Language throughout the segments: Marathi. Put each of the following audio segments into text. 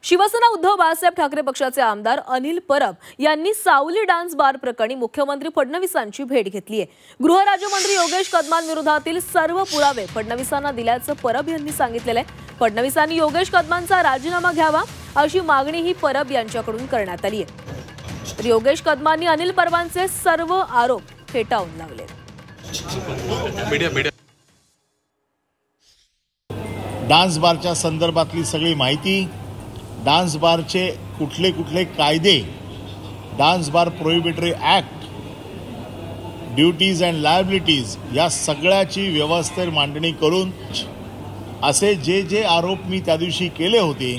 शिवसेना उद्धव बाळासाहेब ठाकरे पक्षाचे आमदार अनिल परब यांनी सावली डान्स बार प्रकरणी मुख्यमंत्री फडणवीसांची भेट घेतली आहे। गृहराज्यमंत्री योगेश कदमांविरोधातील सर्व पुरावे फडणवीसांना दिल्याचं परब यांनी सांगितलेलं आहे। फडणवीसांनी योगेश कदमांचा राजीनामा घ्यावा अशी मागणीही परब यांच्याकडून करण्यात आली आहे। तर योगेश कदमांनी अनिल परबांचे सर्व आरोप फेटाळून लावले। डान्स बारच्या संदर्भातली सगळी माहिती, डान्स बारचे कुठले कुठले कायदे, dance bar prohibitory act, duties and liabilities या सगळ्याची व्यवस्थेत मांडणी करून असे जे जे आरोप मी त्या दिवशी केले होते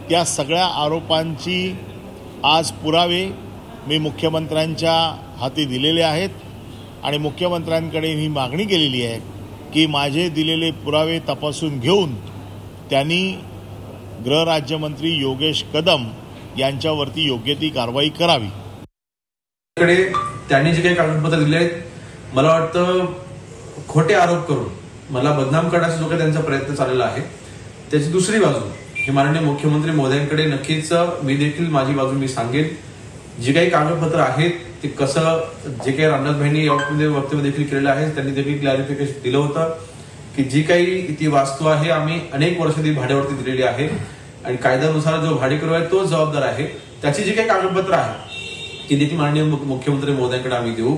त्या सगळ्या आरोपांची आज पुरावे मी मुख्यमंत्र्यांच्या हाती दिलेले आहेत आणि मुख्यमंत्र्यांकडे ही मागणी केलेली आहे की माझे दिलेले पुरावे तपासून घेऊन त्यांनी गृहराज्यमंत्री योगेश कदम यांच्यावरती योग्य ती कारवाई करावी। त्यांनी जे काही कागदपत्र दिले आहेत, मला वाटतं खोटे आरोप करून मला बदनाम करण्याचा जो काही त्यांचा प्रयत्न चाललेला आहे त्याची दुसरी बाजू ही माननीय मुख्यमंत्री महोदयांकडे नक्कीच मी देखील माझी बाजू मी सांगेन। जे काही कागदपत्र आहेत ते कसं जे काही रामदासभाईंनी यामध्ये वक्तव्य देखील केलेलं आहे त्यांनी देखील क्लॅरिफिकेशन दिलं होतं की जी काही ती वास्तू आहे आम्ही अनेक वर्ष ती भाड्यावरती दिलेली आहे आणि कायद्यानुसार जो भाडेकरू आहे तो जबाबदार आहे। त्याची जी काही कागदपत्र आहे ती देखील माननीय मुख्यमंत्री महोदयांकडे आम्ही देऊ।